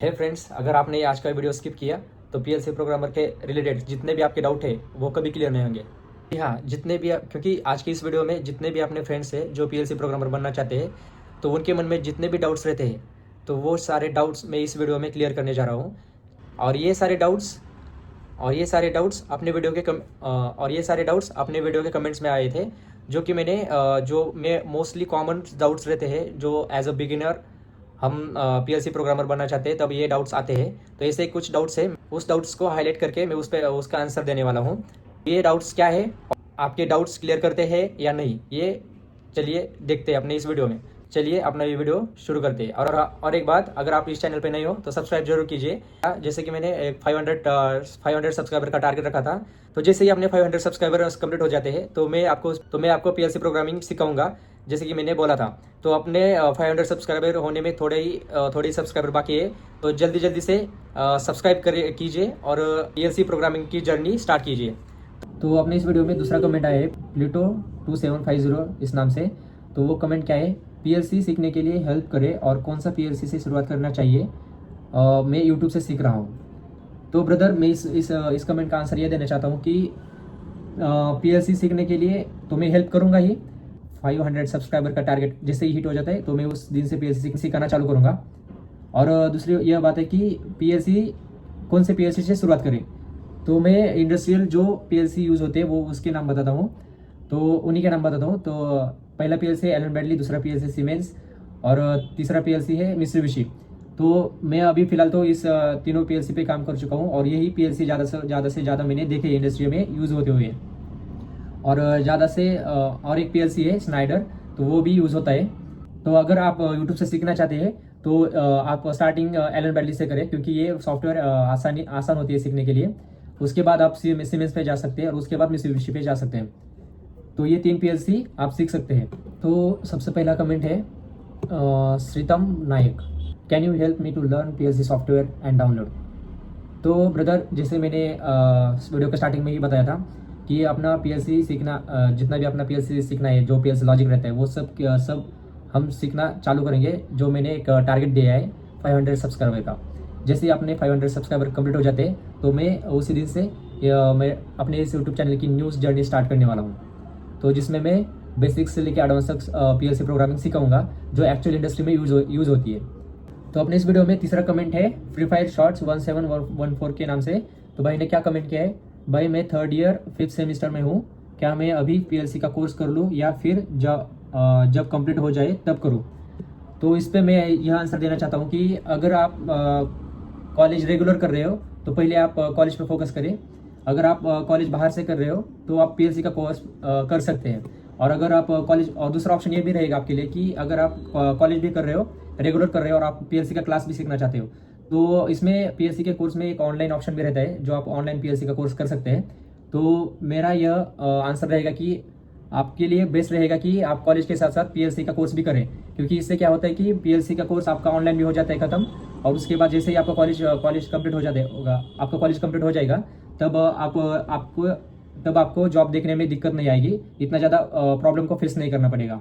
है फ्रेंड्स, अगर आपने आज का वीडियो स्किप किया तो पीएलसी प्रोग्रामर के रिलेटेड जितने भी आपके डाउट है वो कभी क्लियर नहीं होंगे। जी हाँ, जितने भी क्योंकि आज की इस वीडियो में जितने भी अपने फ्रेंड्स हैं जो पीएलसी प्रोग्रामर बनना चाहते हैं तो उनके मन में जितने भी डाउट्स रहते हैं तो वो सारे डाउट्स मैं इस वीडियो में क्लियर करने जा रहा हूँ। और ये सारे डाउट्स अपने वीडियो के कमेंट्स में आए थे, जो कि मैं मोस्टली कॉमन डाउट्स रहते हैं जो एज अ बिगिनर हम पीएलसी प्रोग्रामर बनना चाहते हैं तब ये डाउट्स आते हैं। तो ऐसे कुछ डाउट्स है, उस डाउट्स को हाईलाइट करके मैं उस पर उसका आंसर देने वाला हूँ। ये डाउट्स क्या है, आपके डाउट्स क्लियर करते हैं या नहीं, ये चलिए देखते हैं अपने इस वीडियो में। चलिए अपना ये वीडियो शुरू करते हैं। और एक बात, अगर आप इस चैनल पे नहीं हो तो सब्सक्राइब जरूर कीजिए। जैसे कि मैंने एक 500 सब्सक्राइबर का टारगेट रखा था, तो जैसे ही अपने 500 सब्सक्राइबर कंप्लीट हो जाते हैं तो मैं आपको पीएलसी प्रोग्रामिंग सिखाऊंगा, जैसे कि मैंने बोला था। तो अपने 500 सब्सक्राइबर होने में थोड़ी सब्सक्राइबर बाकी है, तो जल्दी से सब्सक्राइब कीजिए और पीएलसी प्रोग्रामिंग की जर्नी स्टार्ट कीजिए। तो अपने इस वीडियो में दूसरा कमेंट आया है प्लूटो 2750 इस नाम से। तो वो कमेंट क्या है, पीएलसी सीखने के लिए हेल्प करे और कौन सा पीएलसी से शुरुआत करना चाहिए, मैं यूट्यूब से सीख रहा हूँ। तो ब्रदर, मैं इस कमेंट का आंसर ये देना चाहता हूँ कि पीएलसी सीखने के लिए तो मैं हेल्प करूँगा ही। 500 सब्सक्राइबर का टारगेट जैसे ही हिट हो जाता है तो मैं उस दिन से पीएलसी सिखाना चालू करूँगा। और दूसरी यह बात है कि कौन से पीएलसी से शुरुआत करें। तो मैं इंडस्ट्रियल जो पीएलसी यूज़ होते हैं वो उसके नाम बताता हूँ, तो उन्हीं के नाम बताता हूँ। तो पहला पीएलसी एलन ब्रैडली, दूसरा पीएलसी सीमेंस और तीसरा पीएलसी है मित्सुबिशी। तो मैं अभी फिलहाल तो इस तीनों पीएलसी पे काम कर चुका हूँ और यही पीएलसी ज़्यादा से ज़्यादा मैंने देखे इंडस्ट्री में यूज़ होते हुए। और और एक पीएलसी है स्नाइडर, तो वो भी यूज़ होता है। तो अगर आप यूट्यूब से सीखना चाहते हैं तो आप स्टार्टिंग एलन ब्रैडली से करें, क्योंकि ये सॉफ्टवेयर आसान होती है सीखने के लिए। उसके बाद आप सीमेंस पे जा सकते हैं और उसके बाद मित्सुबिशी पे जा सकते हैं। तो ये 3 पीएलसी आप सीख सकते हैं। तो सबसे पहला कमेंट है Sritam Nayak, can you help me to learn PLC software and download. तो ब्रदर, जैसे मैंने वीडियो के स्टार्टिंग में ही बताया था कि अपना पीएलसी सीखना, जितना भी अपना पीएलसी सीखना है, जो पीएलसी लॉजिक रहता है वो सब हम सीखना चालू करेंगे। जो मैंने एक टारगेट दिया है 500 सब्सक्राइबर का। जैसे ही अपने 500 सब्सक्राइबर कंप्लीट हो जाते हैं तो मैं उसी दिन से मैं अपने इस यूट्यूब चैनल की न्यूज़ जर्नी स्टार्ट करने वाला हूँ। तो जिसमें मैं बेसिक्स से लेकर एडवांस तक पीएलसी प्रोग्रामिंग सिखाऊंगा जो एक्चुअल इंडस्ट्री में यूज़ होती है। तो अपने इस वीडियो में तीसरा कमेंट है फ्री फायर शॉर्ट्स 1714 के नाम से। तो भाई ने क्या कमेंट किया है, भाई मैं 3rd ईयर 5th सेमेस्टर में हूँ, क्या मैं अभी पीएलसी का कोर्स कर लूँ या फिर जब कंप्लीट हो जाए तब करूँ। तो इस पर मैं यह आंसर देना चाहता हूँ कि अगर आप कॉलेज रेगुलर कर रहे हो तो पहले आप कॉलेज पे फोकस करें। अगर आप कॉलेज बाहर से कर रहे हो तो आप पीएलसी का कोर्स कर सकते हैं। और अगर आप कॉलेज, और दूसरा ऑप्शन ये भी रहेगा आपके लिए कि अगर आप कॉलेज भी कर रहे हो, रेगुलर कर रहे हो और आप पीएलसी का क्लास भी सीखना चाहते हो, तो इसमें पीएलसी के कोर्स में एक ऑनलाइन ऑप्शन भी रहता है जो आप ऑनलाइन पीएलसी का कोर्स कर सकते हैं। तो मेरा यह आंसर रहेगा कि आपके लिए बेस्ट रहेगा कि आप कॉलेज के साथ साथ पीएलसी का कोर्स भी करें, क्योंकि इससे क्या होता है कि पीएलसी का कोर्स आपका ऑनलाइन भी हो जाता है खत्म। और उसके बाद जैसे ही आपका कॉलेज कंप्लीट हो जाता होगा, आपका कॉलेज कंप्लीट हो जाएगा, तब आपको जॉब देखने में दिक्कत नहीं आएगी, इतना ज़्यादा प्रॉब्लम को फेस नहीं करना पड़ेगा।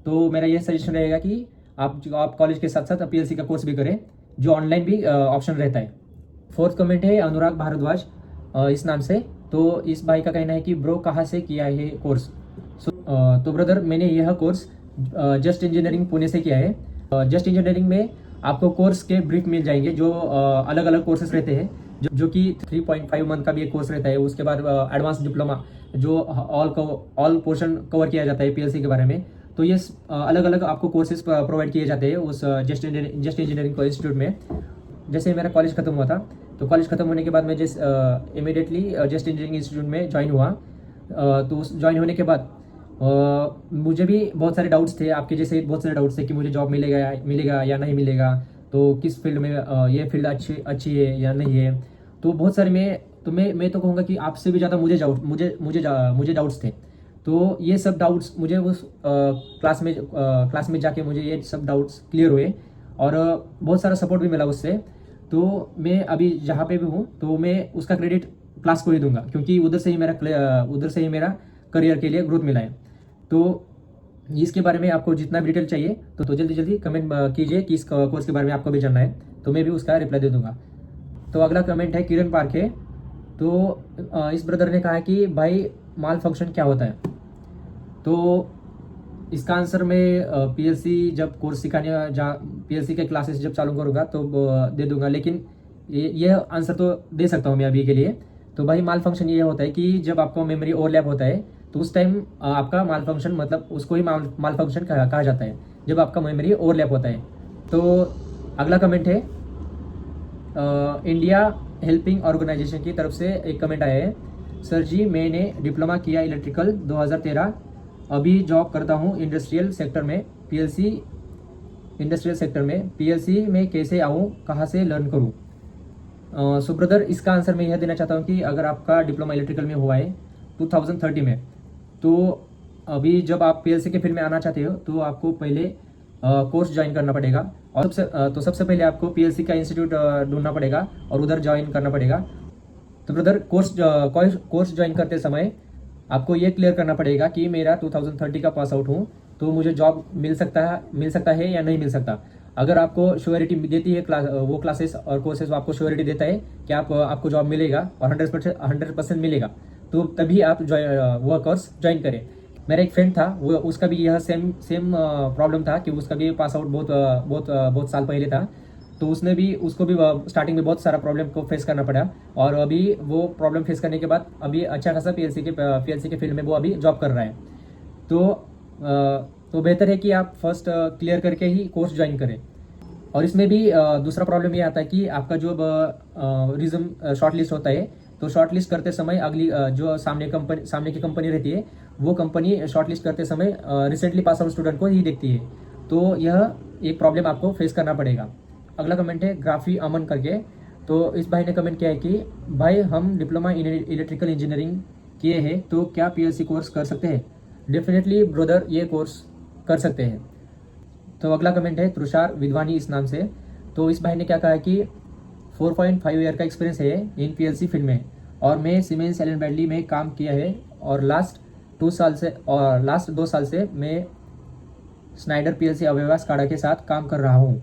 तो मेरा ये सजेशन रहेगा कि आप कॉलेज के साथ साथ पीएलसी का कोर्स भी करें, जो ऑनलाइन भी ऑप्शन रहता है। 4th कमेंट है अनुराग भारद्वाज इस नाम से। तो इस भाई का कहना है कि ब्रो कहाँ से किया है कोर्स। तो ब्रदर, मैंने यह कोर्स जस्ट इंजीनियरिंग पुणे से किया है। जस्ट इंजीनियरिंग में आपको कोर्स के ब्रीफ मिल जाएंगे, जो अलग अलग कोर्सेज रहते हैं, जो कि 3.5 मंथ का भी एक कोर्स रहता है। उसके बाद एडवांस डिप्लोमा, जो ऑल पोर्शन कवर किया जाता है पीएलसी के बारे में। तो ये अलग अलग आपको कोर्सेज प्रोवाइड किए जाते हैं उस जस्ट इंजीनियरिंग को इंस्टीट्यूट में। जैसे मेरा कॉलेज खत्म हुआ था, तो कॉलेज खत्म होने के बाद मैं इमीडिएटली जस्ट इंजीनियरिंग इंस्टीट्यूट में ज्वाइन हुआ। तो ज्वाइन होने के बाद मुझे भी बहुत सारे डाउट्स थे, आपके जैसे बहुत सारे डाउट्स थे कि मुझे जॉब मिलेगा या नहीं मिलेगा, तो किस फील्ड में ये फील्ड अच्छी है या नहीं है। तो बहुत सारे मैं तो कहूँगा कि आपसे भी ज़्यादा मुझे डाउट्स थे। तो ये सब डाउट्स मुझे उस क्लास में जाके मुझे ये सब डाउट्स क्लियर हुए और बहुत सारा सपोर्ट भी मिला उससे। तो मैं अभी जहाँ पे भी हूँ तो मैं उसका क्रेडिट क्लास को ही दूंगा, क्योंकि उधर से ही मेरा करियर के लिए ग्रोथ मिला है। तो इसके बारे में आपको जितना भी डिटेल चाहिए तो जल्दी जल्दी कमेंट कीजिए कि इस कोर्स के बारे में आपको भी जानना है, तो मैं भी उसका रिप्लाई दे दूंगा। तो अगला कमेंट है किरण पारखे। तो इस ब्रदर ने कहा है कि भाई माल फंक्शन क्या होता है। तो इसका आंसर मैं पीएलसी जब कोर्स सिखाने पीएलसी के क्लासेस जब चालू करूँगा तो दे दूंगा, लेकिन ये आंसर तो दे सकता हूँ मैं अभी के लिए। तो भाई माल फंक्शन ये होता है कि जब आपको मेमोरी ओवरलैप होता है तो उस टाइम आपका माल फंक्शन, मतलब उसको ही माल फंक्शन कहा जाता है, जब आपका मेमोरी ओवरलैप होता है। तो अगला कमेंट है इंडिया हेल्पिंग ऑर्गेनाइजेशन की तरफ से एक कमेंट आया है। सर जी, मैंने डिप्लोमा किया इलेक्ट्रिकल 2013, अभी जॉब करता हूँ इंडस्ट्रियल सेक्टर में। पीएलसी में कैसे आऊँ, कहाँ से लर्न करूँ? सो ब्रदर, इसका आंसर मैं यह देना चाहता हूँ कि अगर आपका डिप्लोमा इलेक्ट्रिकल में हुआ है 2030 में, तो अभी जब आप पीएलसी के फील्ड में आना चाहते हो तो आपको पहले कोर्स ज्वाइन करना पड़ेगा, और सबसे पहले आपको पीएलसी का इंस्टीट्यूट ढूंढना पड़ेगा और उधर ज्वाइन करना पड़ेगा। तो ब्रदर, कोर्स ज्वाइन करते समय आपको ये क्लियर करना पड़ेगा कि मेरा 2030 का पास आउट हूँ, तो मुझे जॉब मिल सकता है या नहीं मिल सकता। अगर आपको श्योरिटी देती है वो क्लासेस और कोर्सेज आपको श्योरिटी देता है कि आपको जॉब मिलेगा और 100% मिलेगा, तो तभी आप वो कोर्स ज्वाइन करें। मेरा एक फ्रेंड था, वो उसका भी यह सेम प्रॉब्लम था कि उसका भी पास आउट बहुत साल पहले था। तो उसको भी स्टार्टिंग में बहुत सारा प्रॉब्लम को फेस करना पड़ा, और अभी वो प्रॉब्लम फेस करने के बाद अभी अच्छा खासा पीएलसी के फील्ड में वो अभी जॉब कर रहा है। तो बेहतर है कि आप फर्स्ट क्लियर करके ही कोर्स ज्वाइन करें। और इसमें भी दूसरा प्रॉब्लम ये आता है कि आपका जो रिज्यूम शॉर्ट लिस्ट होता है, तो शॉर्ट लिस्ट करते समय अगली जो सामने की कंपनी रहती है, वो कंपनी शॉर्ट लिस्ट करते समय रिसेंटली पास आउट स्टूडेंट को ही देखती है। तो यह एक प्रॉब्लम आपको फेस करना पड़ेगा। अगला कमेंट है ग्राफी अमन करके। तो इस भाई ने कमेंट किया है कि भाई हम डिप्लोमा इन इलेक्ट्रिकल इंजीनियरिंग किए हैं, तो क्या पीएलसी कोर्स कर सकते हैं? डेफिनेटली ब्रदर, ये कोर्स कर सकते हैं। तो अगला कमेंट है तुषार विद्वानी इस नाम से। तो इस भाई ने क्या कहा है कि 4.5 ईयर का एक्सपीरियंस है इन पीएलसी फील्ड में, और मैं सीमेंस एलन ब्रैडली में काम किया है, और लास्ट 2 साल से मैं स्नाइडर पीएलसी अवेवा स्काडा के साथ काम कर रहा हूँ।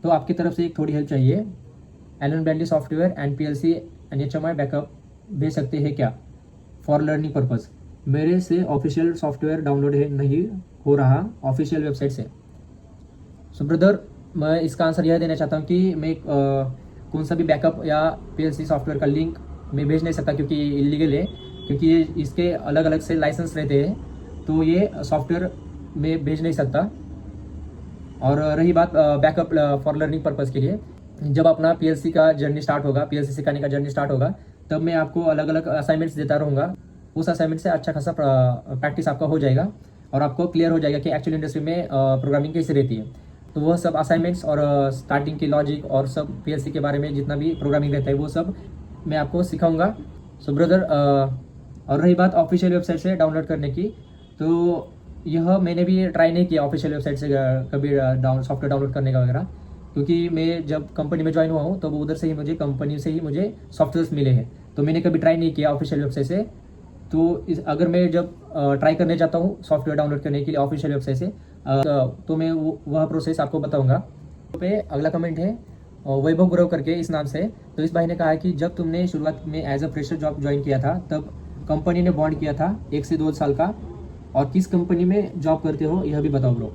तो आपकी तरफ से एक थोड़ी हेल्प चाहिए। Allen Bradley software and PLC and HMI backup भेज सकते हैं क्या फॉर लर्निंग पर्पज़? मेरे से ऑफिशियल सॉफ्टवेयर डाउनलोड नहीं हो रहा ऑफिशियल वेबसाइट से। सो ब्रदर, मैं इसका आंसर यह देना चाहता हूँ कि मैं कौन सा भी बैकअप या पीएलसी सॉफ्टवेयर का लिंक मैं भेज नहीं सकता, क्योंकि इलीगल है, क्योंकि ये इसके अलग अलग से लाइसेंस रहते हैं, तो ये सॉफ्टवेयर में भेज नहीं सकता। और रही बात बैकअप फॉर लर्निंग पर्पज़ के लिए, जब अपना पीएलसी का जर्नी स्टार्ट होगा, पीएलसी सिखाने का जर्नी स्टार्ट होगा, तब मैं आपको अलग अलग असाइनमेंट्स देता रहूँगा। उस असाइनमेंट से अच्छा खासा प्रैक्टिस आपका हो जाएगा, और आपको क्लियर हो जाएगा कि एक्चुअल इंडस्ट्री में प्रोग्रामिंग कैसे रहती है। तो वह सब असाइनमेंट्स और स्टार्टिंग की लॉजिक और सब पीएलसी के बारे में जितना भी प्रोग्रामिंग रहता है, वो सब मैं आपको सिखाऊंगा। सो ब्रदर, और रही बात ऑफिशियल वेबसाइट से डाउनलोड करने की, तो यह मैंने भी ट्राई नहीं किया ऑफिशियल वेबसाइट से कभी सॉफ्टवेयर डाउनलोड करने का वगैरह, क्योंकि मैं जब कंपनी में ज्वाइन हुआ हूँ तो उधर से ही कंपनी से ही मुझे सॉफ्टवेयर्स मिले हैं, तो मैंने कभी ट्राई नहीं किया ऑफिशियल वेबसाइट से। तो अगर मैं जब ट्राई करने जाता हूँ सॉफ्टवेयर डाउनलोड करने के लिए ऑफिशियल वेबसाइट से, तो मैं वह प्रोसेस आपको बताऊँगा। पे अगला कमेंट है वैभव गुरव करके इस नाम से। तो इस भाई ने कहा है कि जब तुमने शुरुआत में as a fresher job join किया था, तब कंपनी ने बॉन्ड किया था 1 से 2 साल का, और किस कंपनी में जॉब करते हो यह भी बताओ ब्रो।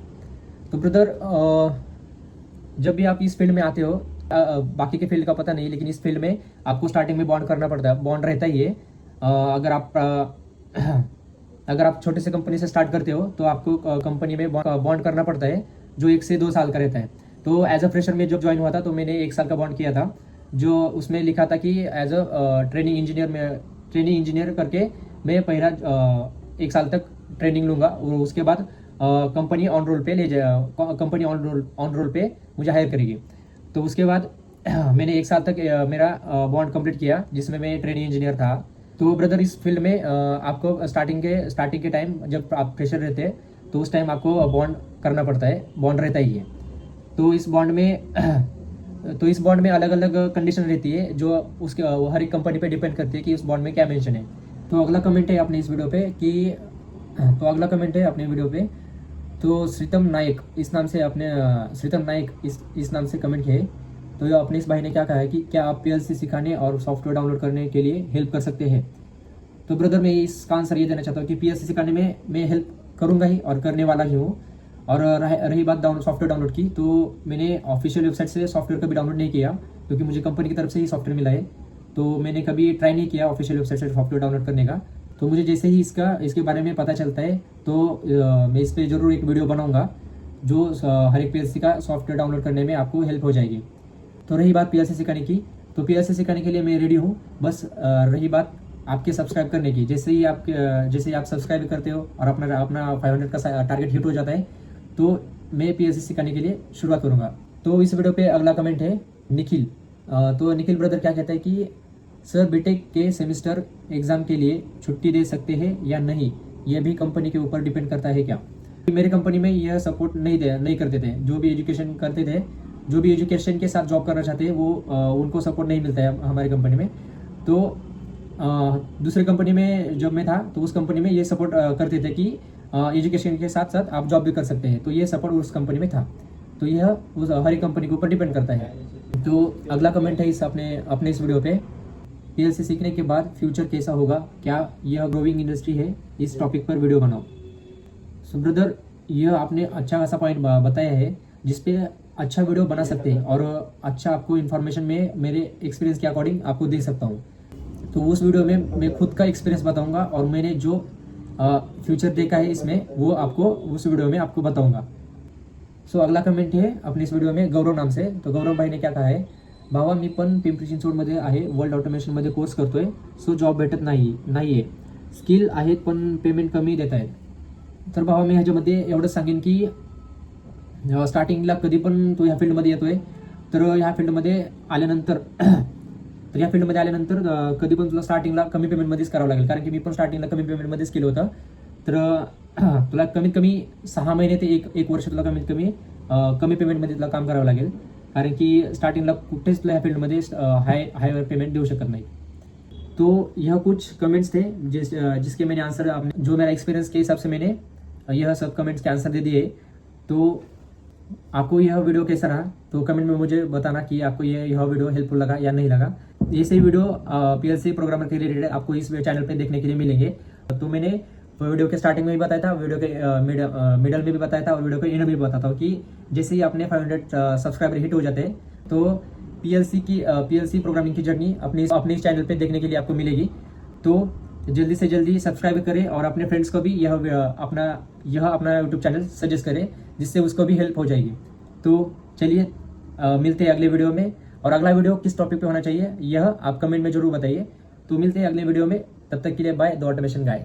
तो ब्रदर, जब भी आप इस फील्ड में आते हो, बाकी के फील्ड का पता नहीं, लेकिन इस फील्ड में आपको स्टार्टिंग में बॉन्ड करना पड़ता है, बॉन्ड रहता ही है। अगर आप छोटे से कंपनी से स्टार्ट करते हो तो आपको कंपनी में बॉन्ड करना पड़ता है, जो 1 से 2 साल का रहता है। तो एज अ फ्रेशर में जब ज्वाइन हुआ था, तो मैंने 1 साल का बॉन्ड किया था, जो उसमें लिखा था कि एज अ ट्रेनिंग इंजीनियर करके मैं पहला 1 साल तक ट्रेनिंग लूँगा, और उसके बाद कंपनी ऑन रोल पे मुझे हायर करेगी। तो उसके बाद मैंने 1 साल तक मेरा बॉन्ड कंप्लीट किया, जिसमें मैं ट्रेनिंग इंजीनियर था। तो ब्रदर, इस फील्ड में आपको स्टार्टिंग के टाइम जब आप फ्रेशर रहते हैं, तो उस टाइम आपको बॉन्ड करना पड़ता है, बॉन्ड रहता ही है। तो इस बॉन्ड में अलग अलग कंडीशन रहती है, जो उसके हर एक कंपनी पे डिपेंड करती है कि उस बॉन्ड में क्या मेंशन है। तो अगला कमेंट है अपने वीडियो पे तो श्रीतम नायक इस नाम से आपने श्रीतम नायक इस नाम से कमेंट किया है। तो ये अपने इस भाई ने क्या कहा है कि क्या आप पीएलसी सिखाने और सॉफ्टवेयर डाउनलोड करने के लिए हेल्प कर सकते हैं। तो ब्रदर मैं इसका आंसर ये देना चाहता हूँ कि पीएलसी सिखाने में मैं हेल्प करूँगा ही और करने वाला ही हूँ। और रही बात सॉफ्टवेयर डाउनलोड की, तो मैंने ऑफिशियल वेबसाइट से सॉफ्टवेयर कभी डाउनलोड नहीं किया, क्योंकि मुझे कंपनी की तरफ से ही सॉफ्टवेयर मिला है। तो मैंने कभी ट्राई नहीं किया ऑफिशियल वेबसाइट से सॉफ्टवेयर डाउनलोड करने का। तो मुझे जैसे ही इसके बारे में पता चलता है तो मैं इस पर ज़रूर एक वीडियो बनाऊँगा, जो हर एक पीएलसी का सॉफ्टवेयर डाउनलोड करने में आपको हेल्प हो जाएगी। तो रही बात पीएलसी सिखाने की, तो पीएलसी सिखाने के लिए मैं रेडी हूँ। बस रही बात आपके सब्सक्राइब करने की, जैसे ही आप सब्सक्राइब करते हो और अपना 500 का टारगेट हिट हो जाता है, तो मैं पीएलसी सिखाने के लिए शुरुआत करूँगा। तो इस वीडियो पे अगला कमेंट है निखिल। तो निखिल ब्रदर क्या कहता है कि सर बीटेक के सेमेस्टर एग्जाम के लिए छुट्टी दे सकते हैं या नहीं, यह भी कंपनी के ऊपर डिपेंड करता है क्या। मेरी कंपनी में यह सपोर्ट नहीं करते थे। जो भी एजुकेशन करते थे, जो भी एजुकेशन के साथ जॉब करना चाहते हैं, वो उनको सपोर्ट नहीं मिलता है हमारी कंपनी में। तो दूसरी कंपनी में जब मैं था, तो उस कंपनी में ये सपोर्ट करते थे कि एजुकेशन के साथ साथ आप जॉब भी कर सकते हैं। तो ये सपोर्ट उस कंपनी में था। तो यह उस हर एक कंपनी के ऊपर डिपेंड करता है। तो अगला कमेंट है अपने इस वीडियो पे, पीएलसी सीखने के बाद फ्यूचर कैसा होगा, क्या यह ग्रोइंग इंडस्ट्री है, इस टॉपिक पर वीडियो बनाओ। सो ब्रदर, यह आपने अच्छा खासा पॉइंट बताया है जिसपे अच्छा वीडियो बना सकते हैं और अच्छा आपको इन्फॉर्मेशन में मेरे एक्सपीरियंस के अकॉर्डिंग आपको दे सकता हूँ। तो उस वीडियो में मैं खुद का एक्सपीरियंस बताऊंगा और मैंने जो फ्यूचर देखा है इसमें, वो आपको उस वीडियो में आपको बताऊंगा। सो अगला कमेंट है अपने इस वीडियो में गौरव नाम से। तो गौरव भाई ने क्या कहा है, भावा मी पण पिंपरी चिंचवडमध्ये आहे, वर्ल्ड ऑटोमेशनमध्ये कोर्स करतोय, सो जॉब भेटत नाहीये, स्किल आहेत पण पेमेंट कमी देत आहेत। तर भावा मी ह्याच्यामध्ये एवढंच सांगेन की स्टार्टिंगला कधी पण तू ह्या फील्डमध्ये येतोय, तर ह्या फील्डमध्ये आल्यानंतर कधी पण तुला स्टार्टिंगला कमी पेमेंटमध्येच करावं लागेल, कारण की मी पण स्टार्टिंगला कमी पेमेंटमध्येच केलं होतं। तर तुला कमीत कमी 6 महिने ते एक वर्ष तुला कमीत कमी पेमेंटमध्ये तुला काम करावं लागेल, कारण की स्टार्टिंगला कुठेच तुला ह्या फील्डमध्ये हायर पेमेंट देऊ शकत नाही। तो यह कुछ कमेंट्स थे जिसके मैंने आंसर, जो मेरा एक्सपीरियंस के हिसाब से मैंने यह सब कमेंट्स के आंसर दे दिए। तो आपको यह वीडियो कैसा रहा, तो कमेंट में मुझे बताना कि आपको यह वीडियो हेल्पफुल लगा या नहीं लगा। ये सही वीडियो पीएलसी प्रोग्रामर के रिलेटेड आपको इस चैनल पे देखने के लिए मिलेंगे। तो मैंने वीडियो के स्टार्टिंग में भी बताया था, वीडियो के मिडल में भी बताया था और वीडियो के एंड में भी बताता हूँ कि जैसे ही अपने 500 सब्सक्राइबर हिट हो जाते हैं, तो पीएलसी प्रोग्रामिंग की जर्नी अपने इस चैनल पे देखने के लिए आपको मिलेगी। तो जल्दी से जल्दी सब्सक्राइब करें और अपने फ्रेंड्स को भी यह अपना यूट्यूब चैनल सजेस्ट करें, जिससे उसको भी हेल्प हो जाएगी। तो चलिए मिलते हैं अगले वीडियो में, और अगला वीडियो किस टॉपिक पे होना चाहिए यह आप कमेंट में जरूर बताइए। तो मिलते हैं अगले वीडियो में, तब तक के लिए बाय। The automation guy.